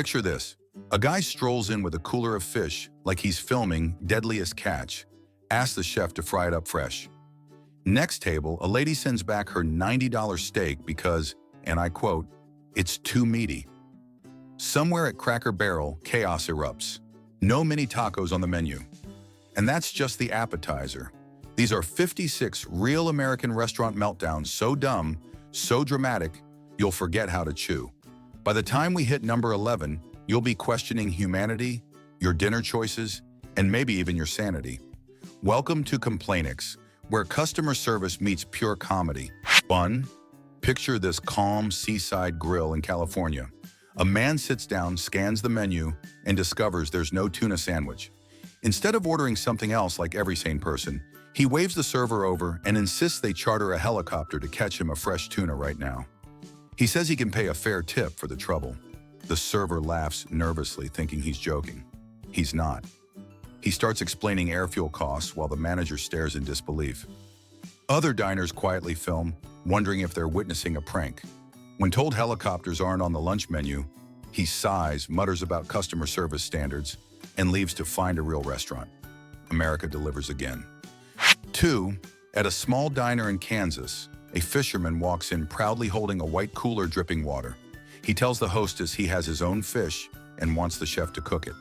Picture this. A guy strolls in with a cooler of fish like he's filming Deadliest Catch. Asks the chef to fry it up fresh. Next table, a lady sends back her $90 steak because, and I quote, "it's too meaty." Somewhere at Cracker Barrel, chaos erupts. No mini tacos on the menu. And that's just the appetizer. These are 56 real American restaurant meltdowns so dumb, so dramatic, you'll forget how to chew. By the time we hit number 11, you'll be questioning humanity, your dinner choices, and maybe even your sanity. Welcome to Complainix, where customer service meets pure comedy. 1. Picture this calm seaside grill in California. A man sits down, scans the menu, and discovers there's no tuna sandwich. Instead of ordering something else like every sane person, he waves the server over and insists they charter a helicopter to catch him a fresh tuna right now. He says he can pay a fair tip for the trouble. The server laughs nervously, thinking he's joking. He's not. He starts explaining air fuel costs while the manager stares in disbelief. Other diners quietly film, wondering if they're witnessing a prank. When told helicopters aren't on the lunch menu, he sighs, mutters about customer service standards, and leaves to find a real restaurant. America delivers again. 2. At a small diner in Kansas, a fisherman walks in proudly holding a white cooler dripping water. He tells the hostess he has his own fish and wants the chef to cook it.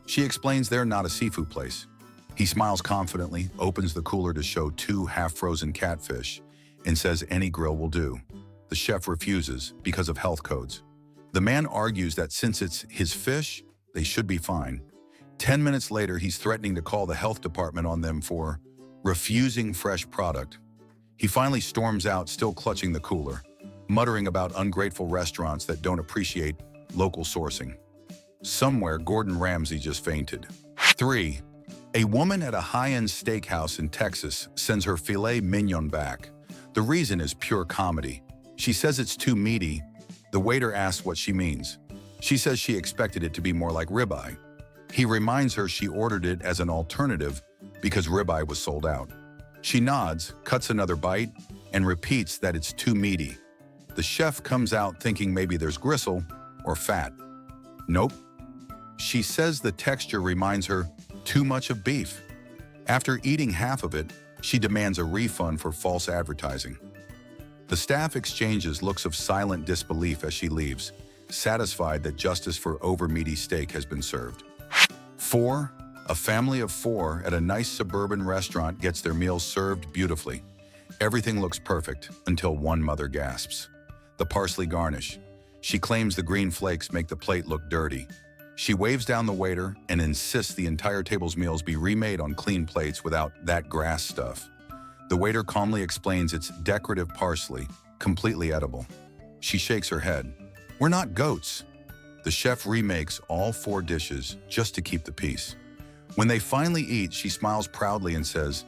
She explains they're not a seafood place. He smiles confidently, opens the cooler to show 2 half-frozen catfish, and says any grill will do. The chef refuses because of health codes. The man argues that since it's his fish, they should be fine. 10 minutes later, he's threatening to call the health department on them for refusing fresh product. He finally storms out, still clutching the cooler, muttering about ungrateful restaurants that don't appreciate local sourcing. Somewhere, Gordon Ramsay just fainted. 3. A woman at a high-end steakhouse in Texas sends her filet mignon back. The reason is pure comedy. She says it's too meaty. The waiter asks what she means. She says she expected it to be more like ribeye. He reminds her she ordered it as an alternative because ribeye was sold out. She nods, cuts another bite, and repeats that it's too meaty. The chef comes out thinking maybe there's gristle or fat. Nope. She says the texture reminds her too much of beef. After eating half of it, she demands a refund for false advertising. The staff exchanges looks of silent disbelief as she leaves, satisfied that justice for over-meaty steak has been served. 4. A family of 4 at a nice suburban restaurant gets their meals served beautifully. Everything looks perfect until one mother gasps. The parsley garnish. She claims the green flakes make the plate look dirty. She waves down the waiter and insists the entire table's meals be remade on clean plates without that grass stuff. The waiter calmly explains it's decorative parsley, completely edible. She shakes her head. We're not goats. The chef remakes all 4 dishes just to keep the peace. When they finally eat, she smiles proudly and says,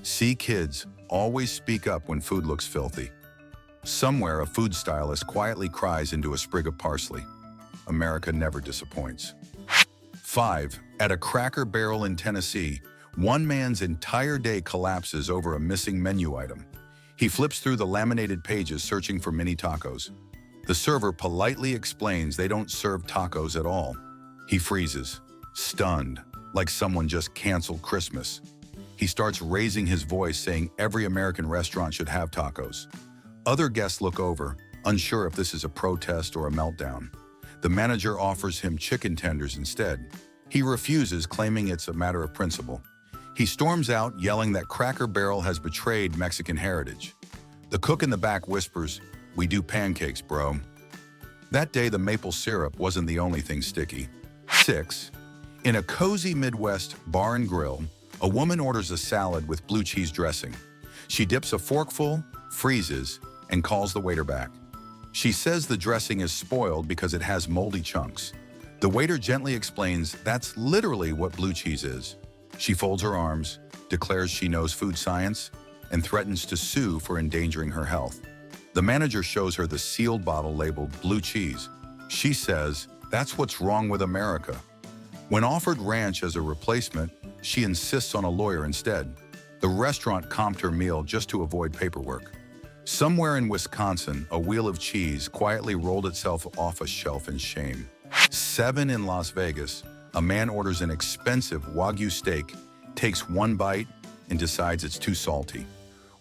"See, kids, always speak up when food looks filthy." Somewhere, a food stylist quietly cries into a sprig of parsley. America never disappoints. 5. At a Cracker Barrel in Tennessee, one man's entire day collapses over a missing menu item. He flips through the laminated pages searching for mini tacos. The server politely explains they don't serve tacos at all. He freezes, stunned, like someone just canceled Christmas. He starts raising his voice, saying every American restaurant should have tacos. Other guests look over, unsure if this is a protest or a meltdown. The manager offers him chicken tenders instead. He refuses, claiming it's a matter of principle. He storms out, yelling that Cracker Barrel has betrayed Mexican heritage. The cook in the back whispers, "We do pancakes, bro." That day, the maple syrup wasn't the only thing sticky. 6. In a cozy Midwest bar and grill, a woman orders a salad with blue cheese dressing. She dips a forkful, freezes, and calls the waiter back. She says the dressing is spoiled because it has moldy chunks. The waiter gently explains that's literally what blue cheese is. She folds her arms, declares she knows food science, and threatens to sue for endangering her health. The manager shows her the sealed bottle labeled blue cheese. She says, "That's what's wrong with America." When offered ranch as a replacement, she insists on a lawyer instead. The restaurant comped her meal just to avoid paperwork. Somewhere in Wisconsin, a wheel of cheese quietly rolled itself off a shelf in shame. 7 in Las Vegas, a man orders an expensive Wagyu steak, takes one bite, and decides it's too salty.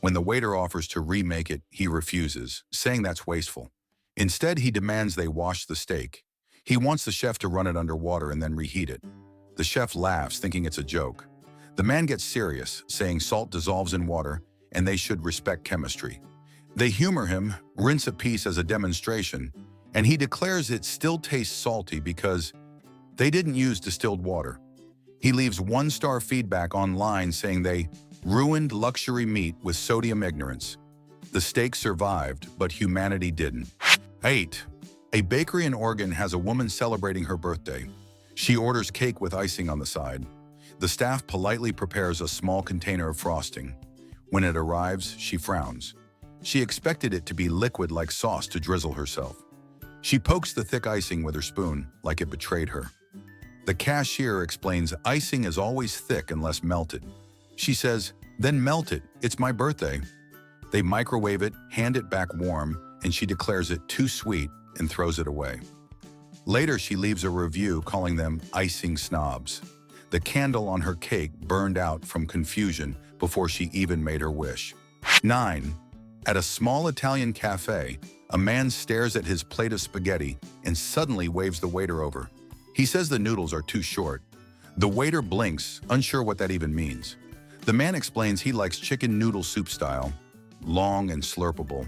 When the waiter offers to remake it, he refuses, saying that's wasteful. Instead, he demands they wash the steak. He wants the chef to run it under water and then reheat it. The chef laughs, thinking it's a joke. The man gets serious, saying salt dissolves in water and they should respect chemistry. They humor him, rinse a piece as a demonstration, and he declares it still tastes salty because they didn't use distilled water. He leaves 1-star feedback online saying they ruined luxury meat with sodium ignorance. The steak survived, but humanity didn't. 8. A bakery in Oregon has a woman celebrating her birthday. She orders cake with icing on the side. The staff politely prepares a small container of frosting. When it arrives, she frowns. She expected it to be liquid like sauce to drizzle herself. She pokes the thick icing with her spoon, like it betrayed her. The cashier explains icing is always thick unless melted. She says, "Then melt it, it's my birthday." They microwave it, hand it back warm, and she declares it too sweet and throws it away. Later, she leaves a review calling them icing snobs. The candle on her cake burned out from confusion before she even made her wish. 9. At a small Italian cafe, a man stares at his plate of spaghetti and suddenly waves the waiter over. He says the noodles are too short. The waiter blinks, unsure what that even means. The man explains he likes chicken noodle soup style, long and slurpable.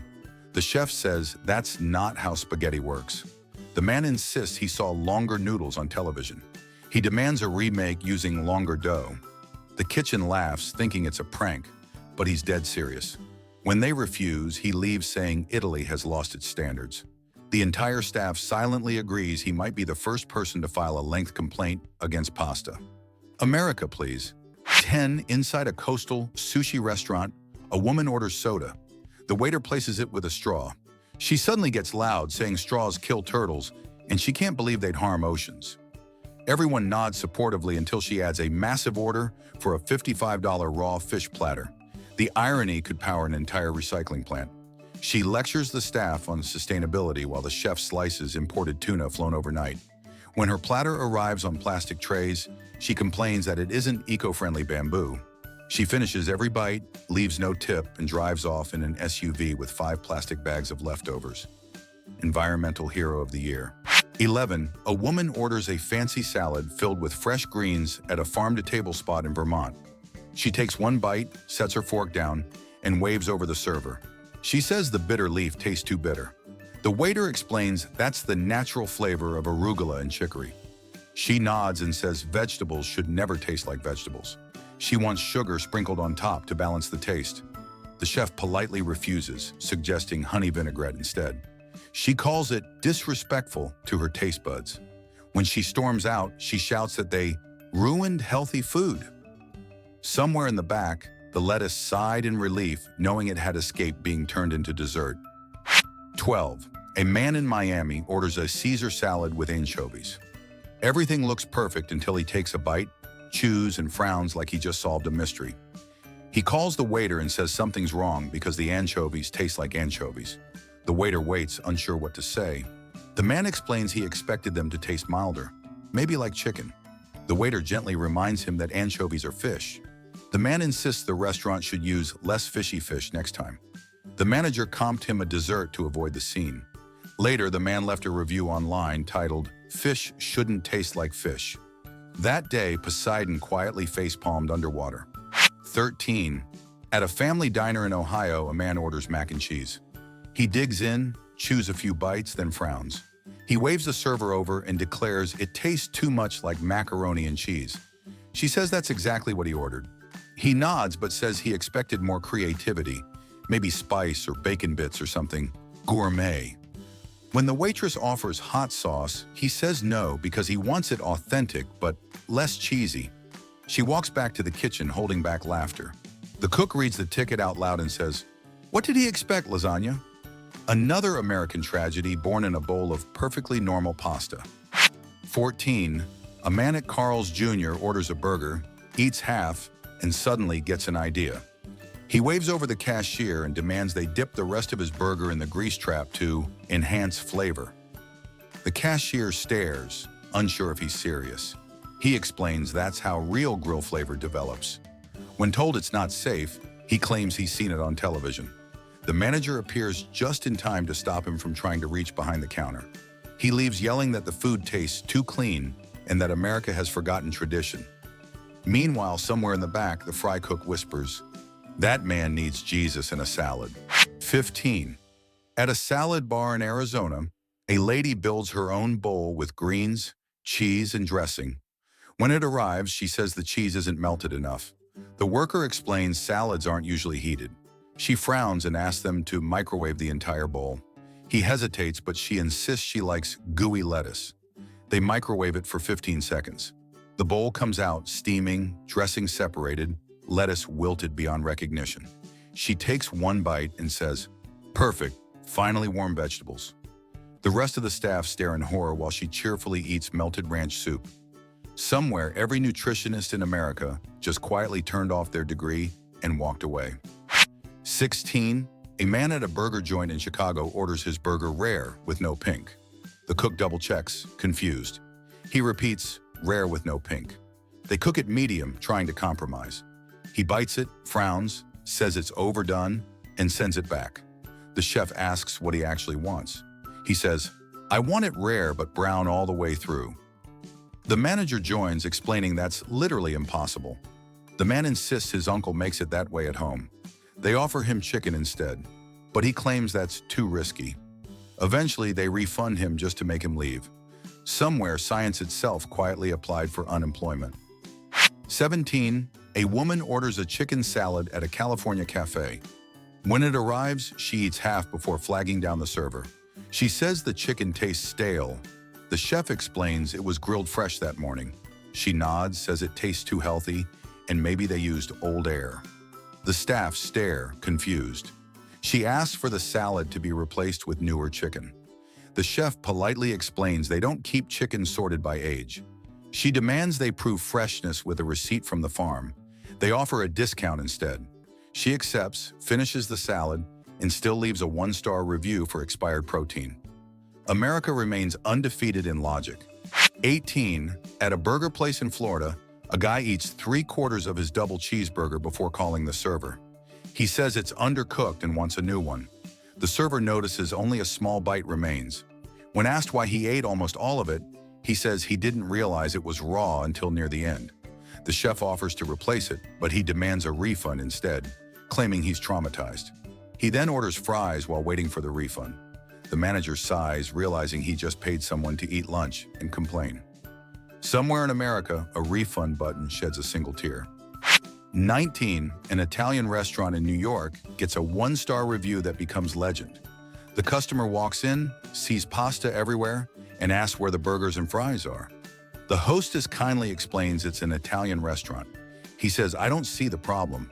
The chef says that's not how spaghetti works. The man insists he saw longer noodles on television. He demands a remake using longer dough. The kitchen laughs, thinking it's a prank, but he's dead serious. When they refuse, he leaves saying Italy has lost its standards. The entire staff silently agrees he might be the first person to file a length complaint against pasta. America, please. 10. Inside a coastal sushi restaurant, a woman orders soda. The waiter places it with a straw. She suddenly gets loud, saying straws kill turtles, and she can't believe they'd harm oceans. Everyone nods supportively until she adds a massive order for a $55 raw fish platter. The irony could power an entire recycling plant. She lectures the staff on sustainability while the chef slices imported tuna flown overnight. When her platter arrives on plastic trays, she complains that it isn't eco-friendly bamboo. She finishes every bite, leaves no tip, and drives off in an SUV with 5 plastic bags of leftovers. Environmental Hero of the Year. 11. A woman orders a fancy salad filled with fresh greens at a farm-to-table spot in Vermont. She takes one bite, sets her fork down, and waves over the server. She says the bitter leaf tastes too bitter. The waiter explains that's the natural flavor of arugula and chicory. She nods and says vegetables should never taste like vegetables. She wants sugar sprinkled on top to balance the taste. The chef politely refuses, suggesting honey vinaigrette instead. She calls it disrespectful to her taste buds. When she storms out, she shouts that they ruined healthy food. Somewhere in the back, the lettuce sighed in relief, knowing it had escaped being turned into dessert. 12. A man in Miami orders a Caesar salad with anchovies. Everything looks perfect until he takes a bite, chews, and frowns like he just solved a mystery. He calls the waiter and says something's wrong because the anchovies taste like anchovies. The waiter waits, unsure what to say. The man explains he expected them to taste milder, maybe like chicken. The waiter gently reminds him that anchovies are fish. The man insists the restaurant should use less fishy fish next time. The manager comped him a dessert to avoid the scene. Later, the man left a review online titled, "Fish shouldn't taste like fish." That day, Poseidon quietly face-palmed underwater. 13. At a family diner in Ohio, a man orders mac and cheese. He digs in, chews a few bites, then frowns. He waves the server over and declares it tastes too much like macaroni and cheese. She says that's exactly what he ordered. He nods but says he expected more creativity, maybe spice or bacon bits or something gourmet. When the waitress offers hot sauce, he says no because he wants it authentic but less cheesy. She walks back to the kitchen holding back laughter. The cook reads the ticket out loud and says, "What did he expect, lasagna?" Another American tragedy born in a bowl of perfectly normal pasta. 14. A man at Carl's Jr. orders a burger, eats half, and suddenly gets an idea. He waves over the cashier and demands they dip the rest of his burger in the grease trap to enhance flavor. The cashier stares, unsure if he's serious. He explains that's how real grill flavor develops. When told it's not safe, he claims he's seen it on television. The manager appears just in time to stop him from trying to reach behind the counter. He leaves yelling that the food tastes too clean and that America has forgotten tradition. Meanwhile, somewhere in the back, the fry cook whispers, "That man needs Jesus and a salad." 15. At a salad bar in Arizona, a lady builds her own bowl with greens, cheese, and dressing. When it arrives, she says the cheese isn't melted enough. The worker explains salads aren't usually heated. She frowns and asks them to microwave the entire bowl. He hesitates, but she insists she likes gooey lettuce. They microwave it for 15 seconds. The bowl comes out steaming, dressing separated, lettuce wilted beyond recognition. She takes one bite and says, "Perfect, finally warm vegetables." The rest of the staff stare in horror while she cheerfully eats melted ranch soup. Somewhere, every nutritionist in America just quietly turned off their degree and walked away. 16. A man at a burger joint in Chicago orders his burger rare with no pink. The cook double-checks, confused. He repeats, "Rare with no pink." They cook it medium, trying to compromise. He bites it, frowns, says it's overdone, and sends it back. The chef asks what he actually wants. He says, "I want it rare but brown all the way through." The manager joins, explaining that's literally impossible. The man insists his uncle makes it that way at home. They offer him chicken instead, but he claims that's too risky. Eventually, they refund him just to make him leave. Somewhere, science itself quietly applied for unemployment. 17. A woman orders a chicken salad at a California cafe. When it arrives, she eats half before flagging down the server. She says the chicken tastes stale. The chef explains it was grilled fresh that morning. She nods, says it tastes too healthy, and maybe they used old air. The staff stare, confused. She asks for the salad to be replaced with newer chicken. The chef politely explains they don't keep chicken sorted by age. She demands they prove freshness with a receipt from the farm. They offer a discount instead. She accepts, finishes the salad, and still leaves a 1-star review for expired protein. America remains undefeated in logic. 18. At a burger place in Florida, a guy eats 3/4 of his double cheeseburger before calling the server. He says it's undercooked and wants a new one. The server notices only a small bite remains. When asked why he ate almost all of it, he says he didn't realize it was raw until near the end. The chef offers to replace it, but he demands a refund instead, claiming he's traumatized. He then orders fries while waiting for the refund. The manager sighs, realizing he just paid someone to eat lunch, and complain. Somewhere in America, a refund button sheds a single tear. 19. An Italian restaurant in New York gets a 1-star review that becomes legend. The customer walks in, sees pasta everywhere, and asks where the burgers and fries are. The hostess kindly explains it's an Italian restaurant. He says, "I don't see the problem."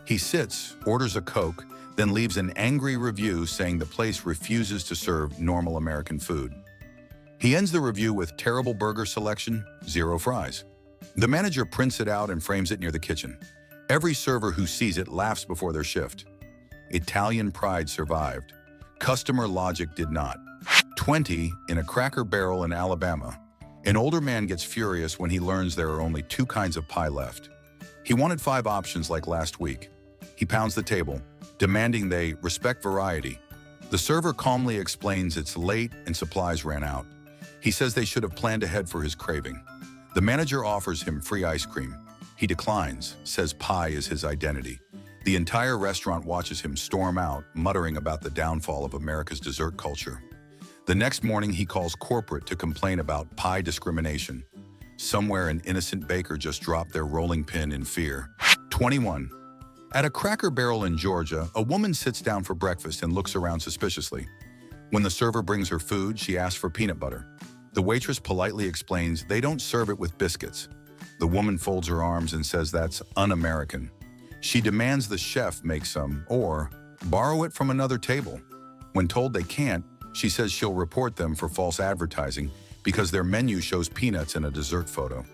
He sits, orders a Coke, then leaves an angry review saying the place refuses to serve normal American food. He ends the review with terrible burger selection, 0 fries. The manager prints it out and frames it near the kitchen. Every server who sees it laughs before their shift. Italian pride survived. Customer logic did not. 20. In a Cracker Barrel in Alabama, an older man gets furious when he learns there are only 2 kinds of pie left. He wanted 5 options like last week. He pounds the table, demanding they respect variety. The server calmly explains it's late and supplies ran out. He says they should have planned ahead for his craving. The manager offers him free ice cream. He declines, says pie is his identity. The entire restaurant watches him storm out, muttering about the downfall of America's dessert culture. The next morning, he calls corporate to complain about pie discrimination. Somewhere, an innocent baker just dropped their rolling pin in fear. 21. At a Cracker Barrel in Georgia, a woman sits down for breakfast and looks around suspiciously. When the server brings her food, she asks for peanut butter. The waitress politely explains they don't serve it with biscuits. The woman folds her arms and says that's un-American. She demands the chef make some, or borrow it from another table. When told they can't, she says she'll report them for false advertising because their menu shows peanuts in a dessert photo.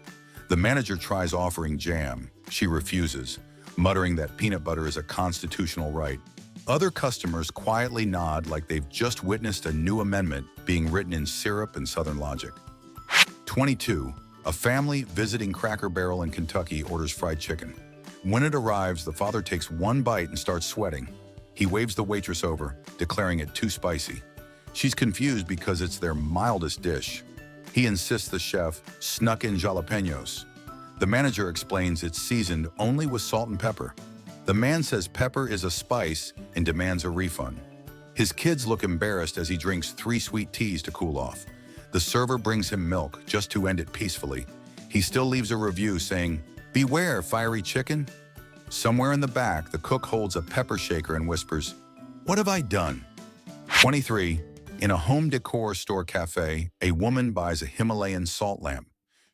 The manager tries offering jam. She refuses, muttering that peanut butter is a constitutional right. Other customers quietly nod like they've just witnessed a new amendment being written in syrup and Southern logic. 22. A family visiting Cracker Barrel in Kentucky orders fried chicken. When it arrives, the father takes one bite and starts sweating. He waves the waitress over, declaring it too spicy. She's confused because it's their mildest dish. He insists the chef snuck in jalapenos. The manager explains it's seasoned only with salt and pepper. The man says pepper is a spice and demands a refund. His kids look embarrassed as he drinks 3 sweet teas to cool off. The server brings him milk just to end it peacefully. He still leaves a review saying, "Beware, fiery chicken." Somewhere in the back, the cook holds a pepper shaker and whispers, "What have I done?" 23. In a home decor store cafe, a woman buys a Himalayan salt lamp.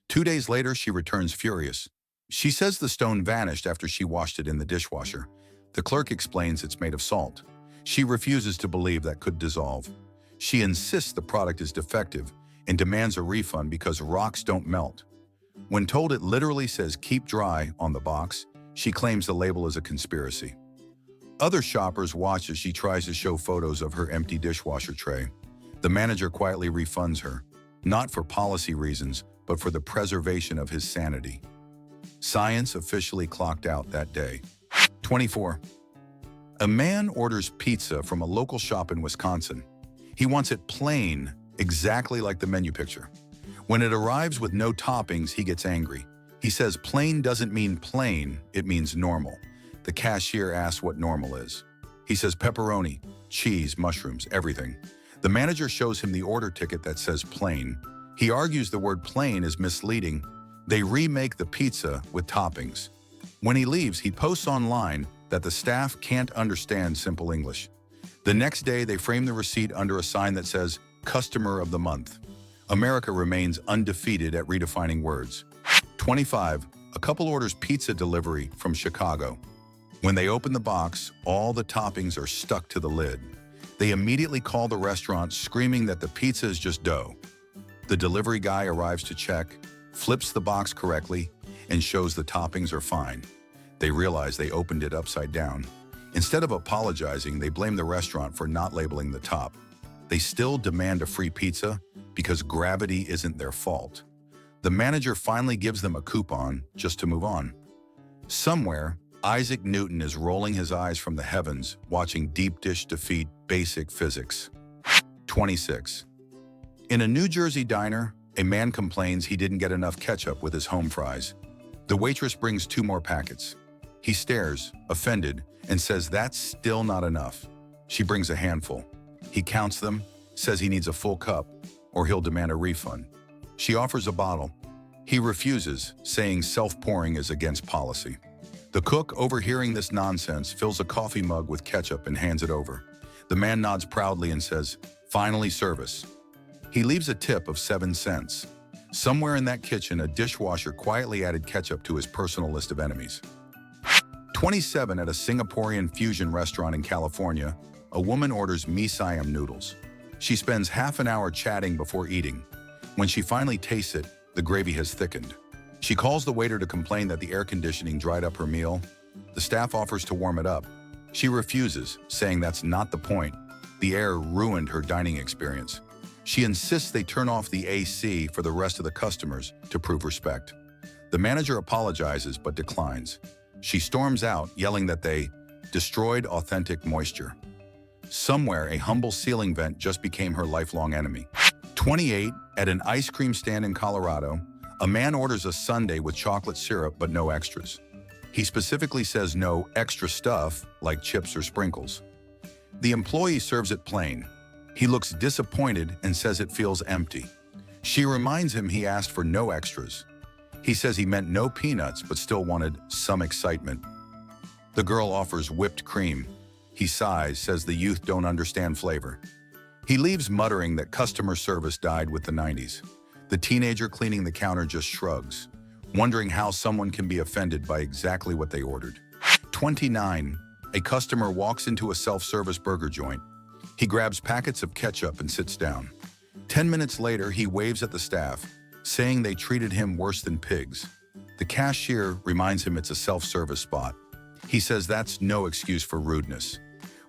2 days later, she returns furious. She says the stone vanished after she washed it in the dishwasher. The clerk explains it's made of salt. She refuses to believe that could dissolve. She insists the product is defective and demands a refund because rocks don't melt. When told it literally says "keep dry" on the box, she claims the label is a conspiracy. Other shoppers watch as she tries to show photos of her empty dishwasher tray. The manager quietly refunds her, not for policy reasons, but for the preservation of his sanity. Science officially clocked out that day. 24. A man orders pizza from a local shop in Wisconsin. He wants it plain, exactly like the menu picture. When it arrives with no toppings, he gets angry. He says plain doesn't mean plain, it means normal. The cashier asks what normal is. He says pepperoni, cheese, mushrooms, everything. The manager shows him the order ticket that says plain. He argues the word plain is misleading. They remake the pizza with toppings. When he leaves, he posts online that the staff can't understand simple English. The next day, they frame the receipt under a sign that says, "Customer of the Month." America remains undefeated at redefining words. 25. A couple orders pizza delivery from Chicago. When they open the box, all the toppings are stuck to the lid. They immediately call the restaurant, screaming that the pizza is just dough. The delivery guy arrives to check, flips the box correctly, and shows the toppings are fine. They realize they opened it upside down. Instead of apologizing, they blame the restaurant for not labeling the top. They still demand a free pizza because gravity isn't their fault. The manager finally gives them a coupon just to move on. Somewhere, Isaac Newton is rolling his eyes from the heavens, watching deep dish defeat basic physics. 26. In a New Jersey diner, a man complains he didn't get enough ketchup with his home fries. The waitress brings 2 more packets. He stares, offended, and says that's still not enough. She brings a handful. He counts them, says he needs a full cup, or he'll demand a refund. She offers a bottle. He refuses, saying self-pouring is against policy. The cook, overhearing this nonsense, fills a coffee mug with ketchup and hands it over. The man nods proudly and says, "Finally service." He leaves a tip of 7 cents. Somewhere in that kitchen, a dishwasher quietly added ketchup to his personal list of enemies. 27. At a Singaporean fusion restaurant in California, a woman orders mee siam noodles. She spends half an hour chatting before eating. When she finally tastes it, the gravy has thickened. She calls the waiter to complain that the air conditioning dried up her meal. The staff offers to warm it up. She refuses, saying that's not the point. The air ruined her dining experience. She insists they turn off the AC for the rest of the customers to prove respect. The manager apologizes but declines. She storms out, yelling that they destroyed authentic moisture. Somewhere, a humble ceiling vent just became her lifelong enemy. 28. At an ice cream stand in Colorado, a man orders a sundae with chocolate syrup but no extras. He specifically says no extra stuff, like chips or sprinkles. The employee serves it plain. He looks disappointed and says it feels empty. She reminds him he asked for no extras. He says he meant no peanuts but still wanted some excitement. The girl offers whipped cream. He sighs, says the youth don't understand flavor. He leaves muttering that customer service died with the 90s. The teenager cleaning the counter just shrugs, wondering how someone can be offended by exactly what they ordered. 29. A customer walks into a self-service burger joint. He grabs packets of ketchup and sits down. 10 minutes later, he waves at the staff, saying they treated him worse than pigs. The cashier reminds him it's a self-service spot. He says that's no excuse for rudeness.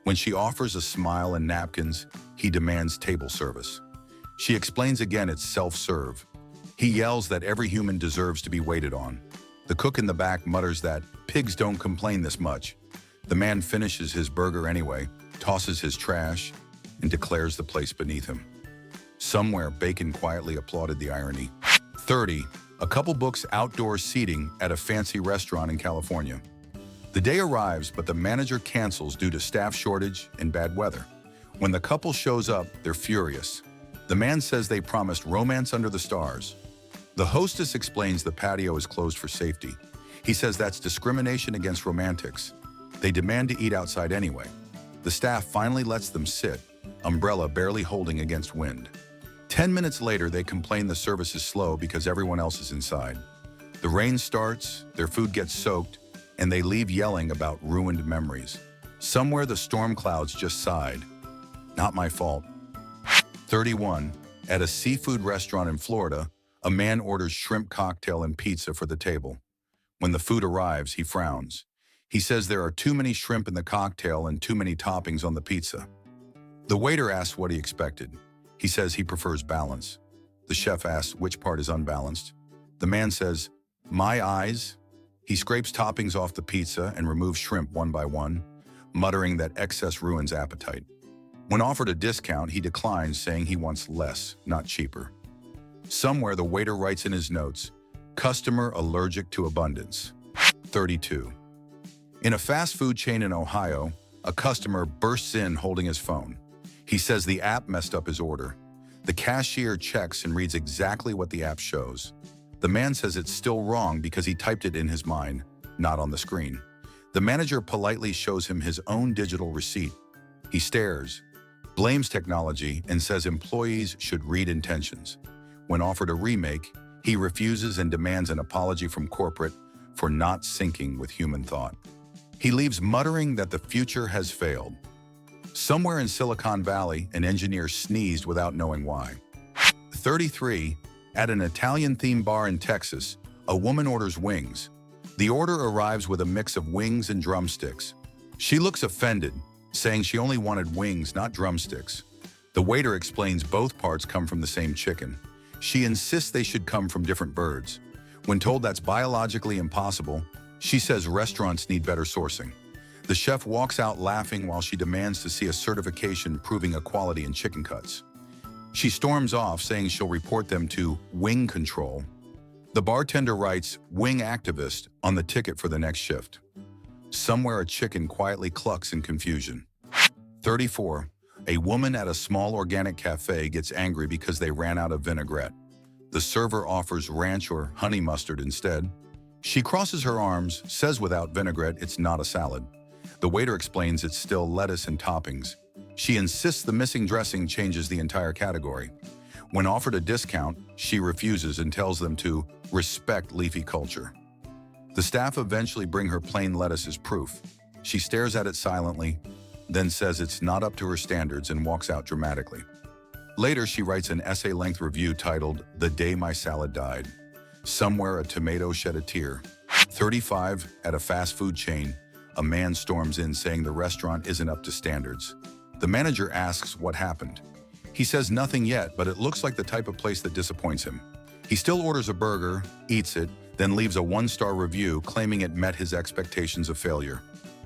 When she offers a smile and napkins, he demands table service. She explains again it's self-serve. He yells that every human deserves to be waited on. The cook in the back mutters that pigs don't complain this much. The man finishes his burger anyway, tosses his trash, and declares the place beneath him. Somewhere, Bacon quietly applauded the irony. 30. A couple books outdoor seating at a fancy restaurant in California. The day arrives, but the manager cancels due to staff shortage and bad weather. When the couple shows up, they're furious. The man says they promised romance under the stars. The hostess explains the patio is closed for safety. He says that's discrimination against romantics. They demand to eat outside anyway. The staff finally lets them sit, umbrella barely holding against wind. 10 minutes later, they complain the service is slow because everyone else is inside. The rain starts, their food gets soaked, and they leave yelling about ruined memories. Somewhere the storm clouds just sighed. Not my fault. 31. At a seafood restaurant in Florida, a man orders shrimp cocktail and pizza for the table. When the food arrives, he frowns. He says there are too many shrimp in the cocktail and too many toppings on the pizza. The waiter asks what he expected. He says he prefers balance. The chef asks which part is unbalanced. The man says, "My eyes." He scrapes toppings off the pizza and removes shrimp one by one, muttering that excess ruins appetite. When offered a discount, he declines, saying he wants less, not cheaper. Somewhere the waiter writes in his notes, "Customer allergic to abundance." 32. In a fast food chain in Ohio, a customer bursts in holding his phone. He says the app messed up his order. The cashier checks and reads exactly what the app shows. The man says it's still wrong because he typed it in his mind, not on the screen. The manager politely shows him his own digital receipt. He stares, blames technology, and says employees should read intentions. When offered a remake, he refuses and demands an apology from corporate for not syncing with human thought. He leaves muttering that the future has failed. Somewhere in Silicon Valley, an engineer sneezed without knowing why. 33. At an Italian-themed bar in Texas, a woman orders wings. The order arrives with a mix of wings and drumsticks. She looks offended, saying she only wanted wings, not drumsticks. The waiter explains both parts come from the same chicken. She insists they should come from different birds. When told that's biologically impossible, she says restaurants need better sourcing. The chef walks out laughing while she demands to see a certification proving equality in chicken cuts. She storms off, saying she'll report them to wing control. The bartender writes "wing activist" on the ticket for the next shift. Somewhere a chicken quietly clucks in confusion. 34. A woman at a small organic cafe gets angry because they ran out of vinaigrette. The server offers ranch or honey mustard instead. She crosses her arms, says without vinaigrette it's not a salad. The waiter explains it's still lettuce and toppings. She insists the missing dressing changes the entire category. When offered a discount, she refuses and tells them to respect leafy culture. The staff eventually bring her plain lettuce as proof. She stares at it silently, then says it's not up to her standards and walks out dramatically. Later, she writes an essay-length review titled "The Day My Salad Died." Somewhere a tomato shed a tear. 35. At a fast food chain, a man storms in saying the restaurant isn't up to standards. The manager asks what happened. He says nothing yet, but it looks like the type of place that disappoints him. He still orders a burger, eats it, then leaves a 1-star review claiming it met his expectations of failure.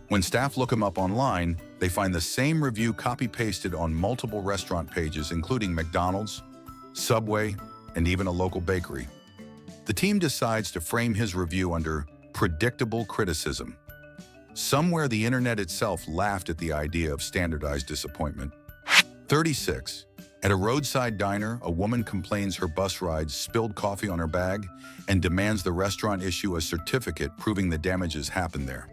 When staff look him up online, they find the same review copy-pasted on multiple restaurant pages, including McDonald's, Subway, and even a local bakery. The team decides to frame his review under predictable criticism. Somewhere the internet itself laughed at the idea of standardized disappointment. 36. At a roadside diner, a woman complains her bus ride spilled coffee on her bag and demands the restaurant issue a certificate proving the damages happened there.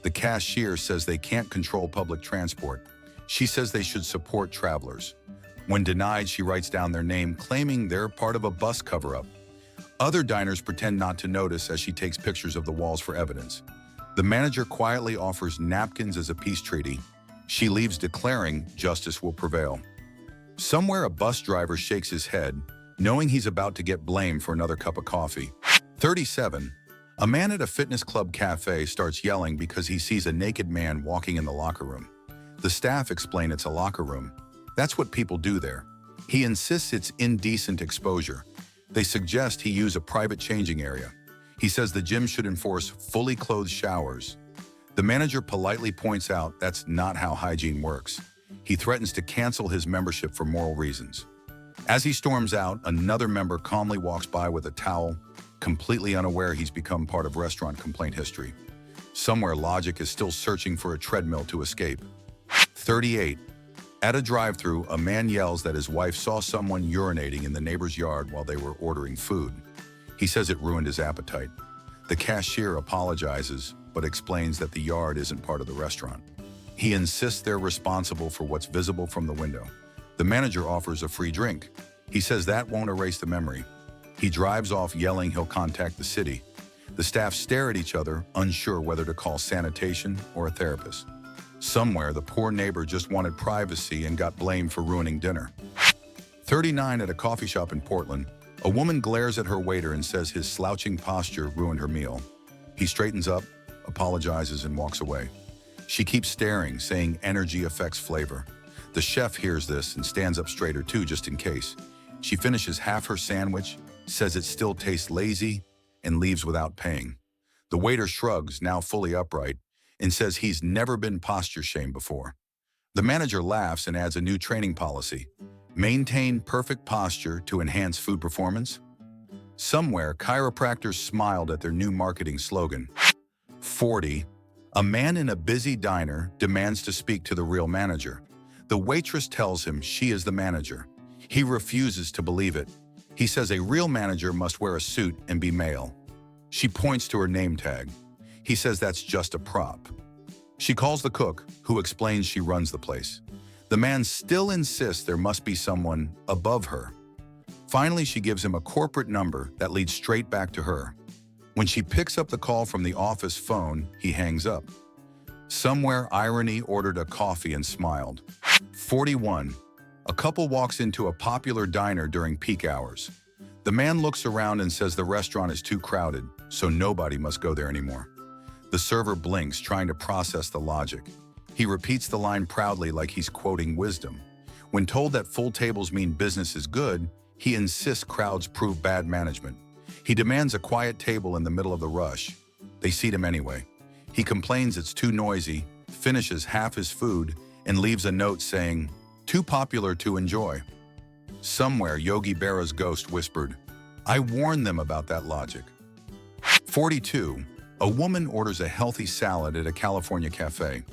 The cashier says they can't control public transport. She says they should support travelers. When denied, she writes down their name, claiming they're part of a bus cover-up. Other diners pretend not to notice as she takes pictures of the walls for evidence. The manager quietly offers napkins as a peace treaty. She leaves declaring justice will prevail. Somewhere a bus driver shakes his head, knowing he's about to get blamed for another cup of coffee. 37. A man at a fitness club cafe starts yelling because he sees a naked man walking in the locker room. The staff explain it's a locker room. That's what people do there. He insists it's indecent exposure. They suggest he use a private changing area. He says the gym should enforce fully clothed showers. The manager politely points out that's not how hygiene works. He threatens to cancel his membership for moral reasons. As he storms out, another member calmly walks by with a towel, completely unaware he's become part of restaurant complaint history. Somewhere Logic is still searching for a treadmill to escape. 38. At a drive-thru, a man yells that his wife saw someone urinating in the neighbor's yard while they were ordering food. He says it ruined his appetite. The cashier apologizes, but explains that the yard isn't part of the restaurant. He insists they're responsible for what's visible from the window. The manager offers a free drink. He says that won't erase the memory. He drives off yelling he'll contact the city. The staff stare at each other, unsure whether to call sanitation or a therapist. Somewhere, the poor neighbor just wanted privacy and got blamed for ruining dinner. 39. At a coffee shop in Portland, a woman glares at her waiter and says his slouching posture ruined her meal. He straightens up, apologizes, and walks away. She keeps staring, saying energy affects flavor. The chef hears this and stands up straighter too, just in case. She finishes half her sandwich, says it still tastes lazy, and leaves without paying. The waiter shrugs, now fully upright, and says he's never been posture shamed before. The manager laughs and adds a new training policy: maintain perfect posture to enhance food performance. Somewhere, chiropractors smiled at their new marketing slogan. 40. A man in a busy diner demands to speak to the real manager. The waitress tells him she is the manager. He refuses to believe it. He says a real manager must wear a suit and be male. She points to her name tag. He says that's just a prop. She calls the cook, who explains she runs the place. The man still insists there must be someone above her. Finally, she gives him a corporate number that leads straight back to her. When she picks up the call from the office phone, he hangs up. Somewhere, irony ordered a coffee and smiled. 41. A couple walks into a popular diner during peak hours. The man looks around and says the restaurant is too crowded, so nobody must go there anymore. The server blinks, trying to process the logic. He repeats the line proudly like he's quoting wisdom. When told that full tables mean business is good, he insists crowds prove bad management. He demands a quiet table in the middle of the rush. They seat him anyway. He complains it's too noisy, finishes half his food, and leaves a note saying, "Too popular to enjoy." Somewhere, Yogi Berra's ghost whispered, "I warned them about that logic." 42. A woman orders a healthy salad at a California cafe.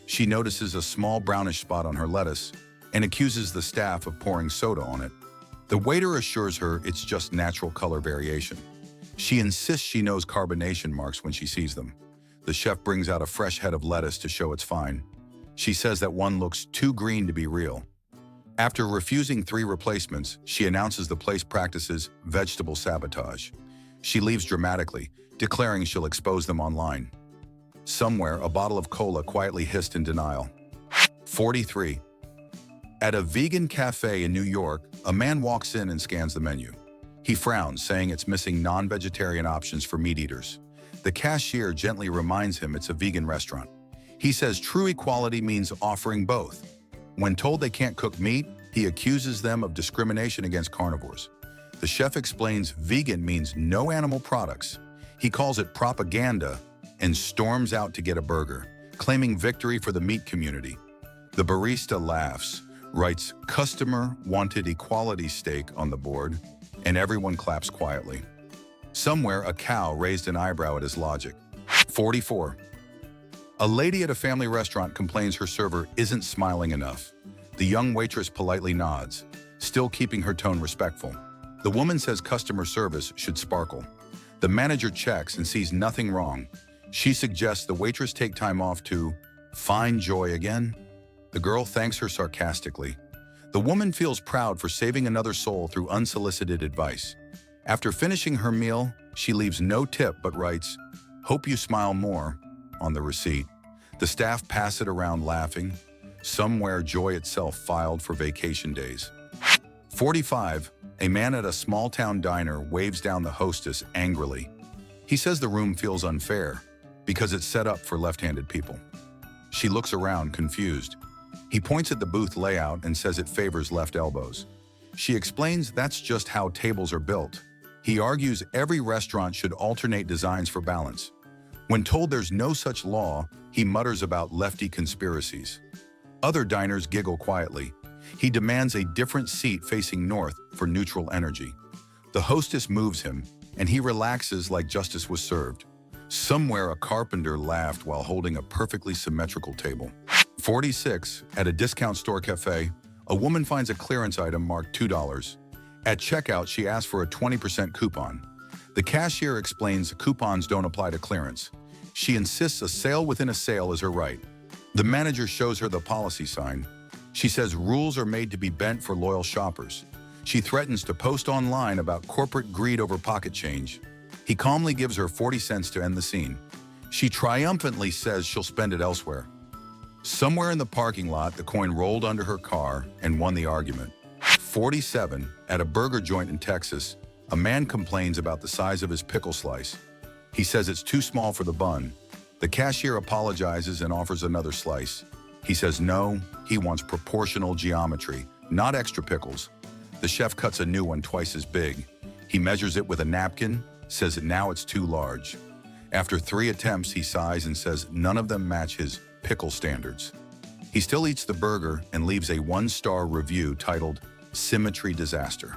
She notices a small brownish spot on her lettuce and accuses the staff of pouring soda on it. The waiter assures her it's just natural color variation. She insists she knows carbonation marks when she sees them. The chef brings out a fresh head of lettuce to show it's fine. She says that one looks too green to be real. After refusing 3 replacements, she announces the place practices vegetable sabotage. She leaves dramatically, declaring she'll expose them online. Somewhere, a bottle of cola quietly hissed in denial. 43. At a vegan cafe in New York, a man walks in and scans the menu. He frowns, saying it's missing non-vegetarian options for meat eaters. The cashier gently reminds him it's a vegan restaurant. He says true equality means offering both. When told they can't cook meat, he accuses them of discrimination against carnivores. The chef explains vegan means no animal products. He calls it propaganda and storms out to get a burger, claiming victory for the meat community. The barista laughs, writes "customer wanted equality" steak on the board, and everyone claps quietly. Somewhere, a cow raised an eyebrow at his logic. 44. A lady at a family restaurant complains her server isn't smiling enough. The young waitress politely nods, still keeping her tone respectful. The woman says customer service should sparkle. The manager checks and sees nothing wrong. She suggests the waitress take time off to find joy again. The girl thanks her sarcastically. The woman feels proud for saving another soul through unsolicited advice. After finishing her meal, she leaves no tip but writes, "Hope you smile more," on the receipt. The staff pass it around laughing. Somewhere, joy itself filed for vacation days. 45. A man at a small-town diner waves down the hostess angrily. He says the room feels unfair because it's set up for left-handed people. She looks around, confused. He points at the booth layout and says it favors left elbows. She explains that's just how tables are built. He argues every restaurant should alternate designs for balance. When told there's no such law, he mutters about lefty conspiracies. Other diners giggle quietly. He demands a different seat facing north for neutral energy. The hostess moves him, and he relaxes like justice was served. Somewhere a carpenter laughed while holding a perfectly symmetrical table. 46. At a discount store cafe, a woman finds a clearance item marked $2. At checkout, she asks for a 20% coupon. The cashier explains coupons don't apply to clearance. She insists a sale within a sale is her right. The manager shows her the policy sign. She says rules are made to be bent for loyal shoppers. She threatens to post online about corporate greed over pocket change. He calmly gives her 40 cents to end the scene. She triumphantly says she'll spend it elsewhere. Somewhere in the parking lot, the coin rolled under her car and won the argument. 47. At a burger joint in Texas, a man complains about the size of his pickle slice. He says it's too small for the bun. The cashier apologizes and offers another slice. He says no, he wants proportional geometry, not extra pickles. The chef cuts a new one twice as big. He measures it with a napkin, says that now it's too large. After 3 attempts, he sighs and says none of them match his pickle standards. He still eats the burger and leaves a 1-star review titled Symmetry Disaster.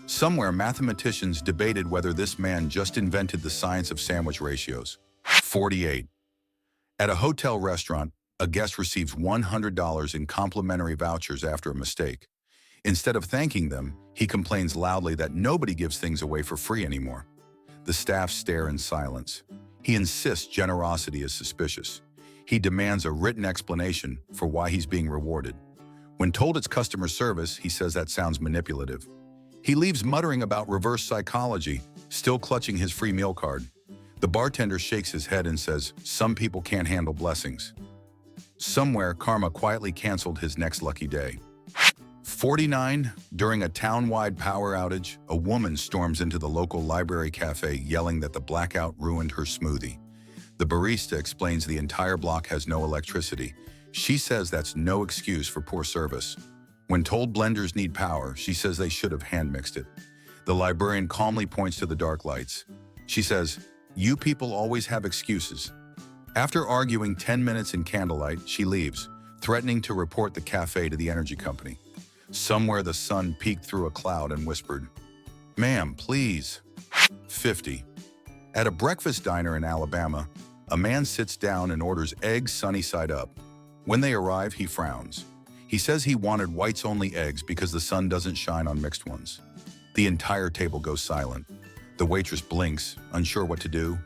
Somewhere, mathematicians debated whether this man just invented the science of sandwich ratios. 48. At a hotel restaurant, a guest receives $100 in complimentary vouchers after a mistake. Instead of thanking them, he complains loudly that nobody gives things away for free anymore. The staff stare in silence. He insists generosity is suspicious. He demands a written explanation for why he's being rewarded. When told it's customer service, he says that sounds manipulative. He leaves muttering about reverse psychology, still clutching his free meal card. The bartender shakes his head and says, some people can't handle blessings. Somewhere, karma quietly canceled his next lucky day. 49. During a town-wide power outage, a woman storms into the local library cafe yelling that the blackout ruined her smoothie. The barista explains the entire block has no electricity. She says that's no excuse for poor service. When told blenders need power, she says they should have hand-mixed it. The librarian calmly points to the dark lights. She says, you people always have excuses. After arguing 10 minutes in candlelight, she leaves, threatening to report the cafe to the energy company. Somewhere the sun peeked through a cloud and whispered, ma'am, please. 50. At a breakfast diner in Alabama, a man sits down and orders eggs sunny side up. When they arrive, he frowns. He says he wanted whites-only eggs because the sun doesn't shine on mixed ones. The entire table goes silent. The waitress blinks, unsure what to do.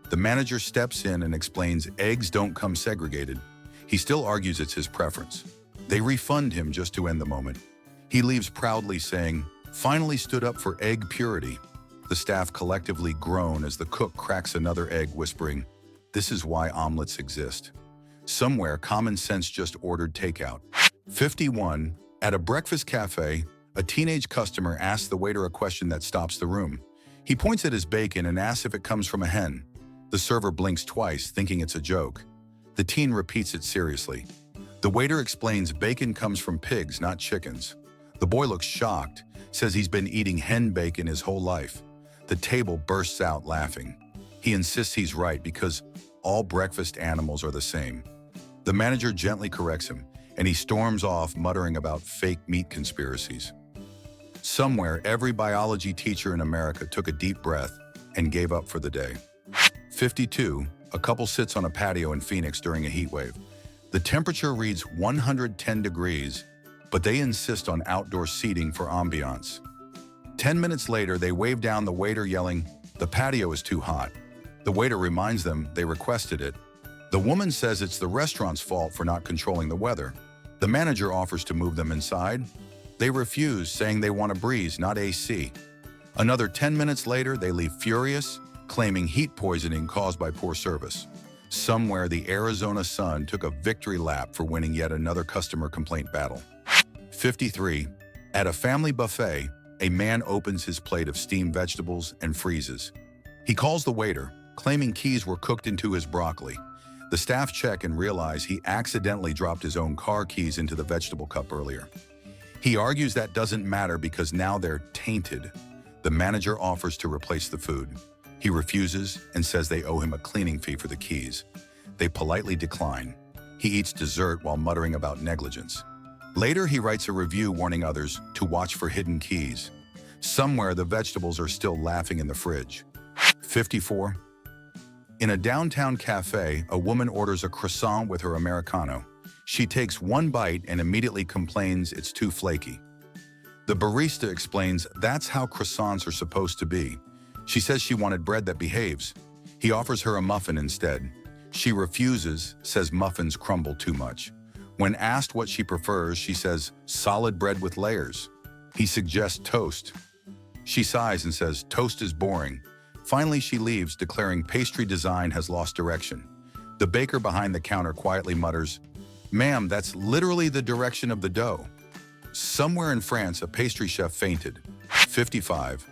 The manager steps in and explains eggs don't come segregated. He still argues it's his preference. They refund him just to end the moment. He leaves proudly saying, finally stood up for egg purity. The staff collectively groan as the cook cracks another egg, whispering, this is why omelets exist. Somewhere, common sense just ordered takeout. 51. At a breakfast cafe, a teenage customer asks the waiter a question that stops the room. He points at his bacon and asks if it comes from a hen. The server blinks twice, thinking it's a joke. The teen repeats it seriously. The waiter explains bacon comes from pigs, not chickens. The boy looks shocked, says he's been eating hen bacon his whole life. The table bursts out laughing. He insists he's right because all breakfast animals are the same. The manager gently corrects him, and he storms off muttering about fake meat conspiracies. Somewhere, every biology teacher in America took a deep breath and gave up for the day. 52. A couple sits on a patio in Phoenix during a heat wave. The temperature reads 110 degrees, but they insist on outdoor seating for ambiance. 10 minutes later, they wave down the waiter yelling, the patio is too hot. The waiter reminds them they requested it. The woman says it's the restaurant's fault for not controlling the weather. The manager offers to move them inside. They refuse, saying they want a breeze, not AC. Another 10 minutes later, they leave furious, claiming heat poisoning caused by poor service. Somewhere, the Arizona sun took a victory lap for winning yet another customer complaint battle. 53. At a family buffet, a man opens his plate of steamed vegetables and freezes. He calls the waiter, claiming keys were cooked into his broccoli. The staff check and realize he accidentally dropped his own car keys into the vegetable cup earlier. He argues that doesn't matter because now they're tainted. The manager offers to replace the food. He refuses and says they owe him a cleaning fee for the keys. They politely decline. He eats dessert while muttering about negligence. Later, he writes a review warning others to watch for hidden keys. Somewhere, the vegetables are still laughing in the fridge. 54. In a downtown cafe, a woman orders a croissant with her Americano. She takes one bite and immediately complains it's too flaky. The barista explains that's how croissants are supposed to be. She says she wanted bread that behaves. He offers her a muffin instead. She refuses, says muffins crumble too much. When asked what she prefers, she says solid bread with layers. He suggests toast. She sighs and says toast is boring. Finally, she leaves, declaring pastry design has lost direction. The baker behind the counter quietly mutters, "Ma'am, that's literally the direction of the dough." Somewhere in France, a pastry chef fainted. 55.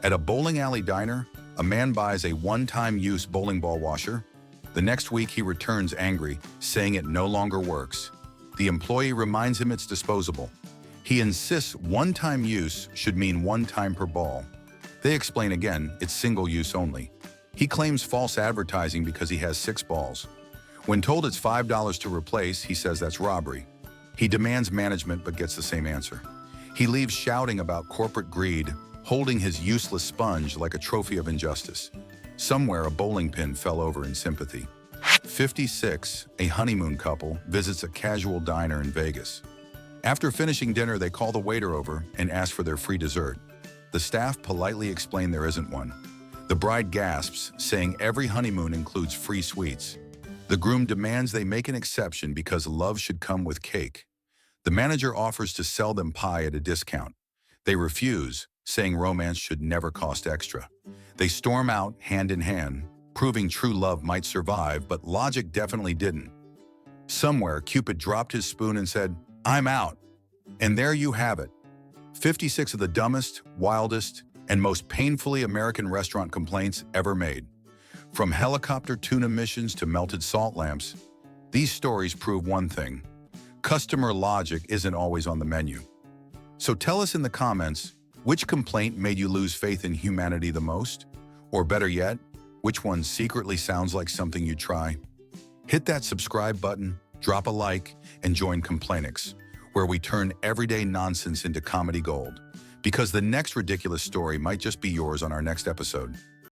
At a bowling alley diner, a man buys a one-time use bowling ball washer. The next week, he returns angry, saying it no longer works. The employee reminds him it's disposable. He insists one-time use should mean one time per ball. They explain again, it's single use only. He claims false advertising because he has 6 balls. When told it's $5 to replace, he says that's robbery. He demands management but gets the same answer. He leaves shouting about corporate greed, holding his useless sponge like a trophy of injustice. Somewhere, a bowling pin fell over in sympathy. 56. A honeymoon couple visits a casual diner in Vegas. After finishing dinner, they call the waiter over and ask for their free dessert. The staff politely explain there isn't one. The bride gasps, saying every honeymoon includes free sweets. The groom demands they make an exception because love should come with cake. The manager offers to sell them pie at a discount. They refuse, saying romance should never cost extra. They storm out hand in hand, proving true love might survive, but logic definitely didn't. Somewhere, Cupid dropped his spoon and said, "I'm out." And there you have it. 56 of the dumbest, wildest, and most painfully American restaurant complaints ever made. From helicopter tuna missions to melted salt lamps, these stories prove one thing: customer logic isn't always on the menu. So tell us in the comments, which complaint made you lose faith in humanity the most? Or better yet, which one secretly sounds like something you'd try? Hit that subscribe button, drop a like, and join Complainix, where we turn everyday nonsense into comedy gold. Because the next ridiculous story might just be yours on our next episode.